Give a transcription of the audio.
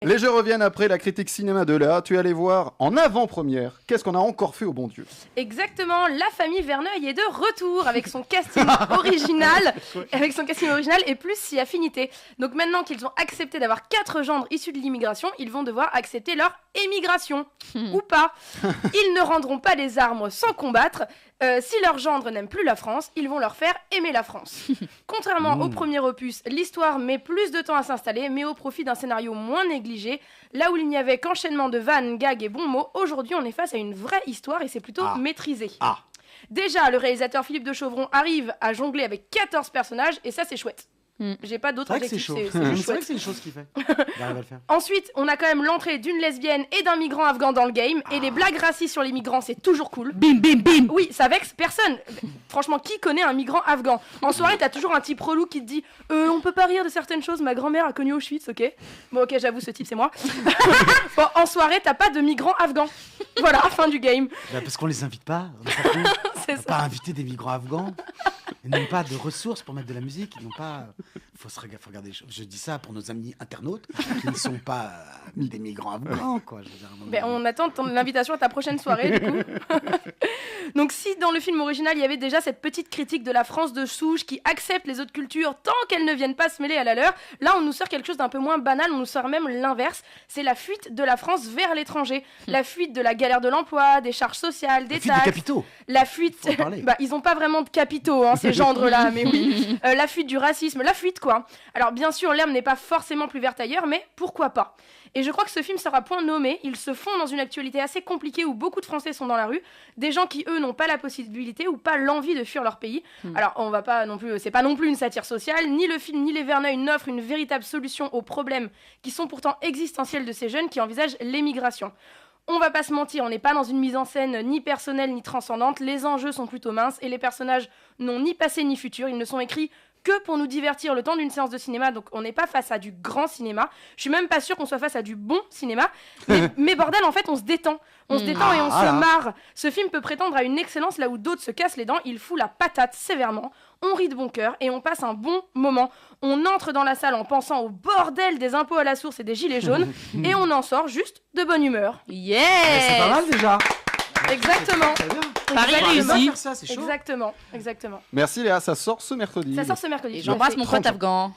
Les jeux reviennent après la critique cinéma de Léa. Tu es allé voir en avant-première. Qu'est-ce qu'on a encore fait au bon Dieu? Exactement, la famille Verneuil est de retour avec son casting original et plus si affinité. Donc maintenant qu'ils ont accepté d'avoir 4 gendres issus de l'immigration, ils vont devoir accepter leur émigration. Ou pas. Ils ne rendront pas les armes sans combattre. Si leurs gendres n'aiment plus la France, ils vont leur faire aimer la France. Contrairement au premier opus, l'histoire met plus de temps à s'installer, mais au profit d'un scénario moins négligé. Là où il n'y avait qu'enchaînement de vannes, gags et bons mots, aujourd'hui on est face à une vraie histoire et c'est plutôt maîtrisé. Déjà, le réalisateur Philippe de Chauvron arrive à jongler avec 14 personnages et ça c'est chouette. J'ai pas d'autres adjectifs, c'est vrai que c'est une chose qu'il fait. Il arrive à le faire. Ensuite, on a quand même l'entrée d'une lesbienne et d'un migrant afghan dans le game. Et les blagues racistes sur les migrants, c'est toujours cool. Bim, bim, bim. Oui, ça vexe personne. Franchement, qui connaît un migrant afghan? En soirée, t'as toujours un type relou qui te dit on peut pas rire de certaines choses, ma grand-mère a connu Auschwitz, ok? Bon, ok, j'avoue, ce type, c'est moi. Bon, en soirée, t'as pas de migrants afghans. Voilà, fin du game. Bah, parce qu'on les invite pas. C'est On ça. pas inviter des migrants afghans. Ils n'ont pas de ressources pour mettre de la musique. Ils n'ont pas. Faut regarder les choses. Je dis ça pour nos amis internautes qui ne sont pas des migrants afghans, quoi. Je veux dire, Ben, on attend l'invitation à ta prochaine soirée, du coup. Donc, si dans le film original, il y avait déjà cette petite critique de la France de souche qui accepte les autres cultures tant qu'elles ne viennent pas se mêler à la leur, là, on nous sort quelque chose d'un peu moins banal. On nous sort même l'inverse. C'est la fuite de la France vers l'étranger. La fuite de la galère de l'emploi, des charges sociales, des la fuite taxes. des capitaux. La fuite. Faut en parler. Bah, ils ont pas vraiment de capitaux, hein, ces gendres-là, mais oui. La fuite du racisme, la fuite, quoi. Alors, bien sûr, l'herbe n'est pas forcément plus verte ailleurs, mais pourquoi pas? Et je crois que ce film sera point nommé. Il se fond dans une actualité assez compliquée où beaucoup de Français sont dans la rue. Des gens qui, eux, n'ont pas la possibilité ou pas l'envie de fuir leur pays. Alors, on va pas non plus, c'est pas non plus une satire sociale. Ni le film, ni les Verneuil n'offrent une véritable solution aux problèmes qui sont pourtant existentiels de ces jeunes qui envisagent l'émigration. On va pas se mentir, on n'est pas dans une mise en scène ni personnelle ni transcendante. Les enjeux sont plutôt minces et les personnages n'ont ni passé ni futur. Ils ne sont écrits que pour nous divertir le temps d'une séance de cinéma, donc on n'est pas face à du grand cinéma. Je suis même pas sûre qu'on soit face à du bon cinéma, mais bordel, en fait, on se détend. On se détend et on se marre. Ce film peut prétendre à une excellence là où d'autres se cassent les dents. Il fout la patate sévèrement. On rit de bon cœur et on passe un bon moment. On entre dans la salle en pensant au bordel des impôts à la source et des gilets jaunes et on en sort juste de bonne humeur. Yes. C'est pas mal déjà. Exactement. Très bien. Paris Exactement. réussi. Faire ça, c'est chaud. Exactement. Merci Léa, ça sort ce mercredi. Ça sort ce mercredi. Et j'embrasse mon pote afghan.